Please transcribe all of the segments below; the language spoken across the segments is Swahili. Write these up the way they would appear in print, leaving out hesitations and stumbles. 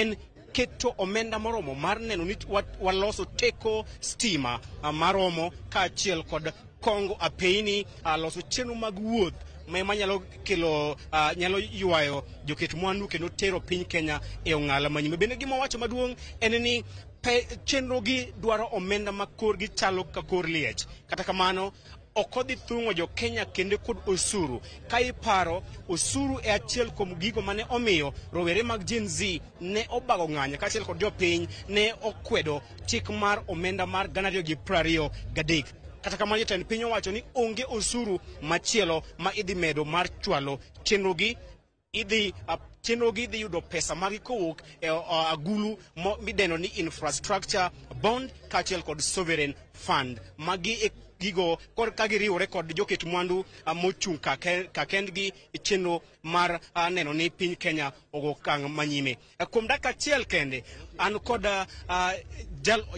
en keto omenda moromo mar neno ni waloso teko stima maromo kaachiel kod kongo apeini loso chenro mag wuoth manyalo kelo nyalo yuayo joket mwandu kendo tero piny Kenya e ong'ala manyime. Bende gima wacho maduong' en ni chenro gi dwaro omenda ma korgi chalo ka kor liech. Kata kamano okodhi thung'o jo Kenya kendo kod osuru. Ka iparo osuru e achiel kuom gigo mane omiyo rowere mag Gen Z ne obago ng'anya kaachiel kod jopiny ne okwedo chik mar omenda mar 2023. Kata kamano jatend piny owacho ni onge osuru machielo ma idhi medo mar chwalo chenro gi idhi yudo pesa magi kowuok e agulu mideno ni infrastructure bond kaachiel kod sovereign fund. Magi e gigo ka giriwore kod joket mwandu mochung' ka kendgi chenro mar neno ni piny Kenya ogo kang' manyime. Kuom dakika achiel kende an kod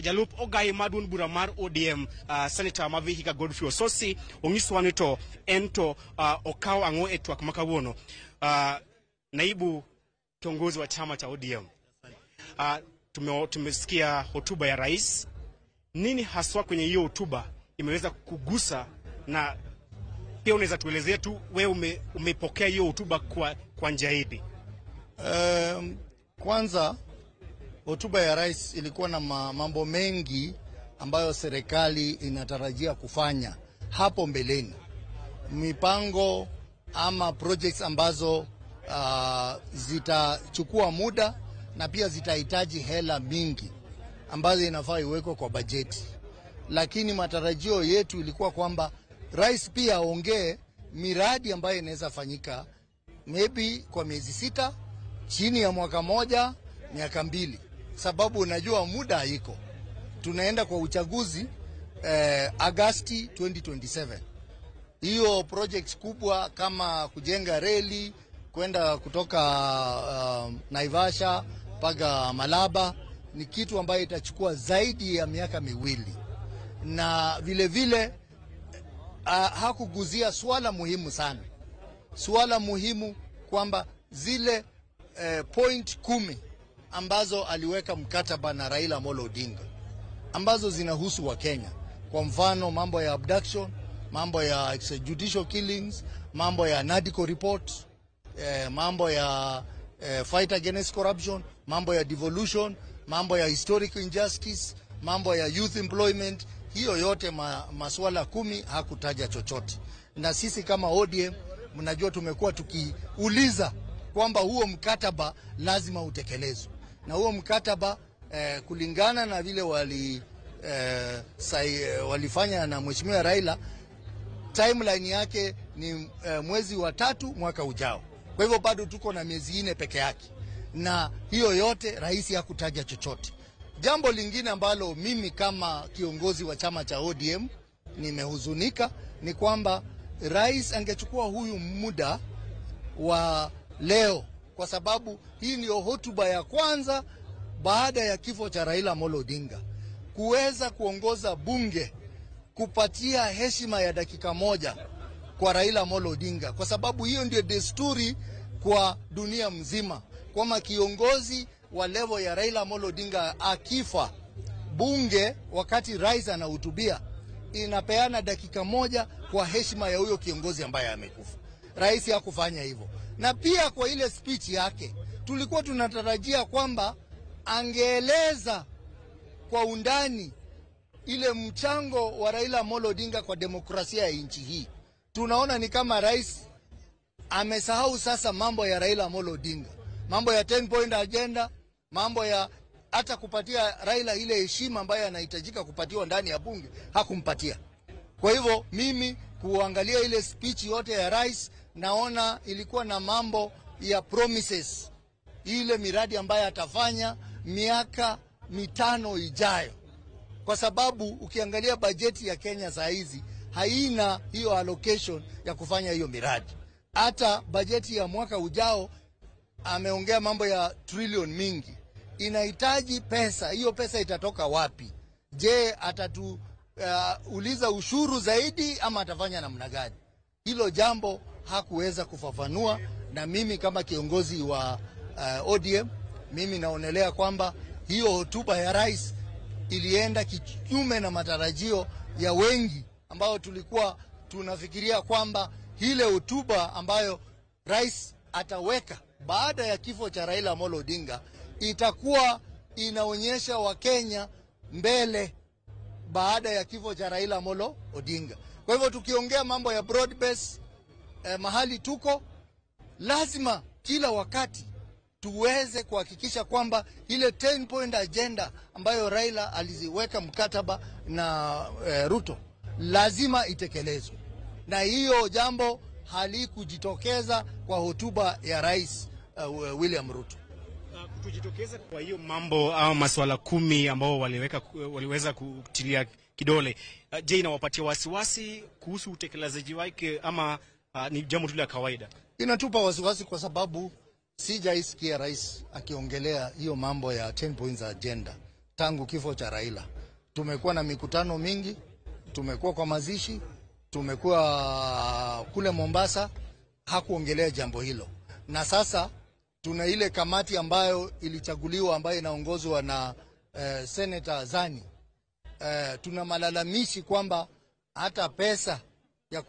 jalup ogai maduong' bura mar ODM Senator ma Vihiga Godfrey Ososi onyisowa ni to ento okaw ang'o e twak makawuono. Naibu kiongozi wa chama cha ODM, tumesikia hotuba ya rais. Nini haswa kwenye hiyo hotuba imeweza kugusa, na pia unaweza tuelezea tu wewe umepokea hiyo hotuba kwa njia ipi? Kwanza hotuba ya rais ilikuwa na mambo mengi ambayo serikali inatarajia kufanya hapo mbeleni. Mipango ama projects ambazo zitachukua muda na pia zitahitaji hela mingi ambazo inafaa iwekwe kwa bajeti. Lakini matarajio yetu ilikuwa kwamba rais pia aongee miradi ambayo inaweza fanyika maybe kwa miezi 6, chini ya mwaka moja, miaka 2. Sababu unajua muda haiko. Tunaenda kwa uchaguzi Agosti 2027. Hiyo project kubwa kama kujenga reli kwenda kutoka Naivasha mpaka Malaba ni kitu ambayo itachukua zaidi ya miaka 2. Na vile vile hakuguzia swala muhimu sana. Swala muhimu kwamba zile point 10 ambazo aliweka mkataba na Raila Amolo Odinga ambazo zinahusu wa Kenya. Kwa mfano mambo ya abduction, mambo ya extrajudicial killings, mambo ya NADCO report, mambo ya fight against corruption, mambo ya devolution, mambo ya historic injustice, mambo ya youth employment. Hiyo yote masuala 10 hakutaja chochote. Na sisi kama ODM mnajua tumekuwa tukiuliza kwamba huo mkataba lazima utekelezwe. Na huo mkataba kulingana na vile walifanya na Mheshimiwa Raila, timeline yake ni mwezi wa 3 mwaka ujao. Kwa hivyo bado tuko na miezi 4 peke yake. Na hiyo yote rais hakutaja chochote. Jambo lingine ambalo mimi kama kiongozi wa chama cha ODM nimehuzunika ni kwamba rais angechukua huyu muda wa leo, kwa sababu hii ndio hotuba ya kwanza baada ya kifo cha Raila Amolo Odinga, kuweza kuongoza bunge kupatia heshima ya dakika 1 kwa Raila Amolo Odinga, kwa sababu hiyo ndio desturi kwa dunia mzima, kwamba kiongozi wa level ya Raila Amolo Odinga akifa, bunge wakati rais anahutubia inapeana dakika 1 kwa heshima ya huyo kiongozi ambaye amekufa. Rais hakufanya hivyo. Na pia kwa ile speech yake tulikuwa tunatarajia kwamba angeeleza kwa undani ile mchango wa Raila Amolo Odinga kwa demokrasia ya nchi hii. Tunaona ni kama rais amesahau sasa mambo ya Raila Amolo Odinga, mambo ya 10 point agenda, mambo ya hata kupatia Raila ile heshima ambayo anahitajika kupatiwa ndani ya bunge hakumpatia. Kwa hivyo mimi kuangalia ile speech yote ya rais, naona ilikuwa na mambo ya promises, ile miradi ambayo atafanya miaka 5 ijayo. Kwa sababu ukiangalia bajeti ya Kenya saa hizi haina hiyo allocation ya kufanya hiyo miradi. Hata bajeti ya mwaka ujao ameongea mambo ya trillion mingi. Inahitaji pesa. Hiyo pesa itatoka wapi? Je, uliza ushuru zaidi ama atafanya namna gani? Hilo jambo hakuweza kufafanua, na mimi kama kiongozi wa ODM mimi naonelea kwamba hiyo hotuba ya rais ilienda kinyume na matarajio ya wengi ambao tulikuwa tunafikiria kwamba ile hotuba ambayo rais ataweka baada ya kifo cha Raila Amolo Odinga itakuwa inaonyesha Wakenya mbele baada ya kifo cha Raila Amolo Odinga. Kwa hivyo tukiongea mambo ya broad base mahali tuko, lazima kila wakati tuweze kuhakikisha kwamba ile 10 point agenda ambayo Raila aliziweka mkataba na Ruto lazima itekelezwe, na hiyo jambo halikujitokeza kwa hotuba ya rais William Ruto. Kutujitokeza kwa hiyo mambo au masuala 10 ambao waliweza kutilia kidole, je, inawapatia wasiwasi kuhusu utekelezaji wake ama ni jambo tu la kawaida? Inatupa wasiwasi kwa sababu sijaisikia rais akiongelea hiyo mambo ya 10 points agenda tangu kifo cha Raila. Tumekuwa na mikutano mingi, tumekuwa kwa mazishi, tumekuwa kule Mombasa, hakuongelea jambo hilo. Na sasa tuna ile kamati ambayo ilichaguliwa ambayo inaongozwa na Senator Zani. Tuna malalamishi kwamba hata pesa ya